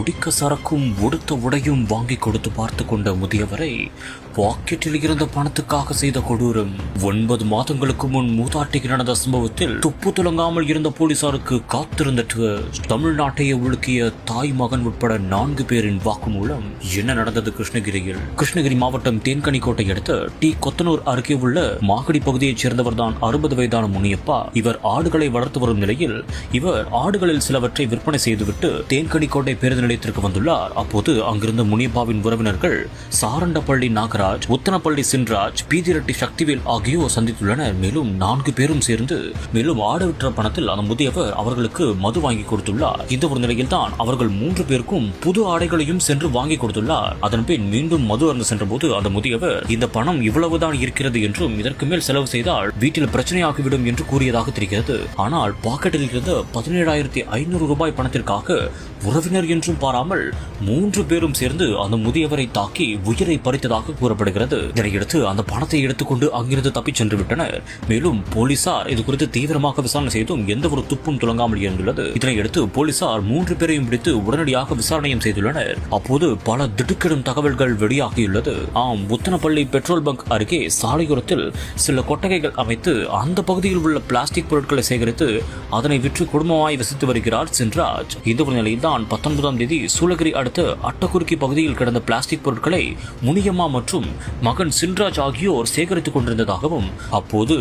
குடிக்க சரக்கும் உடுத்த உடையும் வாங்கி கொடுத்து பார்த்து கொண்ட முதியவரை பாக்கெட்டில் இருந்த பணத்துக்காக செய்த கொடூரம். 9 மாதங்களுக்கு முன் மூதாட்டிக்கு நடந்த சம்பவத்தில் துப்பு துலங்காமல் இருந்த போலீசாருக்கு காத்திருந்த தமிழ்நாட்டையே உலுக்கிய தாய் மகன் உட்பட 4 பேரின் வாக்குமூலம். என்ன நடந்தது கிருஷ்ணகிரியில்? கிருஷ்ணகிரி மாவட்டம் தேன்கனிக்கோட்டை அடுத்த டி கொத்தனூர் அருகே உள்ள மாகடி பகுதியைச் சேர்ந்தவர் தான் 60 வயதான முனியப்பா. இவர் ஆடுகளை வளர்த்து வரும் நிலையில் இவர் ஆடுகளில் சிலவற்றை விற்பனை செய்துவிட்டு தேன்கனிக்கோட்டை பேருந்து நிலையத்திற்கு வந்துள்ளார். அப்போது அங்கிருந்த முனியப்பாவின் உறவினர்கள் சாரண்டப்பள்ளி நாகராஜ், உத்தனப்பள்ளி சின்ராஜ், பீதிரெட்டி சக்திவேல் ஆகியோர் சந்தித்துள்ளனர். மேலும் 4 பேரும் சேர்ந்து ஆடு விற்ற பணத்தில் அந்த முதியவர் அவர்களுக்கு மது வாங்கி கொடுத்துள்ளார். இந்த ஒரு நிலையில் தான் அவர்கள் 3 பேருக்கும் புது ஆடைகளையும் சென்று வாங்கி கொடுத்துள்ளார். அதன் பின் மீண்டும் மது அருந்து சென்ற போது அந்த முதியவர் இந்த பணம் இவ்வளவுதான் இருக்கிறது என்றும் இதற்கு மேல் செலவு செய்தால் வீட்டில் பிரச்சனையாகிவிடும் என்று கூறியதாக தெரிகிறது. ஆனால் பாக்கெட்டில் இருந்த 17,500 ரூபாய் பணத்திற்காக உறவினர் என்றும் பாராமல் 3 பேரும் சேர்ந்து அந்த முதியவரை தாக்கி உயிரை பறித்ததாக கூறப்படுகிறது. இதனையடுத்து அந்த பணத்தை எடுத்துக்கொண்டு அங்கிருந்து தப்பிச் சென்று விட்டனர். மேலும் போலீசார் இது குறித்து தீவிரமாக விசாரணை செய்தும் எந்த ஒரு துப்பும் துலங்காமல் இருந்துள்ளது. இதனையடுத்து போலீசார் 3 பேரையும் பிடித்து உடனடியாக விசாரணையும் செய்துள்ளனர். அப்போது பல திடுக்கிடும் தகவல்கள் வெளியாகியுள்ளது. உத்தனப்பள்ளி பெட்ரோல் பங்க் அருகே சாலையோரத்தில் சில கொட்டகைகள் அமைத்து அந்த பகுதியில் உள்ள பிளாஸ்டிக் பொருட்களை சேகரித்து அதனை விற்று குடும்பமாய் வசித்து வருகிறார் சின்ராஜ். இந்த ஒரு நிலையில் தான் 19ஆம் தேதி சூளகிரி அடுத்த அட்டக்குறுக்கி பகுதியில் கிடந்த பிளாஸ்டிக் பொருட்களை முனியம்மா மற்றும் மகன் சின்ராஜ் ஆகியோர் சேகரித்துக் கொண்டிருந்ததாகவும், அப்போது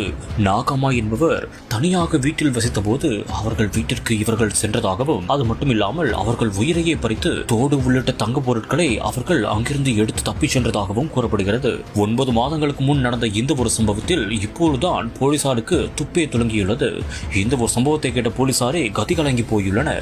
நாகம்மா என்பவர் தனியாக வீட்டில் வசித்த போது அவர்கள் வீட்டிற்கு இவர்கள் சென்றதாகவும், அது மட்டுமில்லாமல் அவர்கள் உயிரையே பறித்து தோடு உள்ளிட்ட தங்க பொருட்களை அவர்கள் அங்கிருந்து எடுத்து தப்பிச் சென்றதாகவும் கூறப்படுகிறது. 9 மாதங்களுக்கு முன் நடந்த இந்த ஒரு சம்பவத்தில் இப்போதுதான் போலீசாருக்கு துப்பே துலங்கியுள்ளது. இந்த ஒரு சம்பவத்தை கேட்ட போலீசாரே கதி கலங்கி போயுள்ளனர்.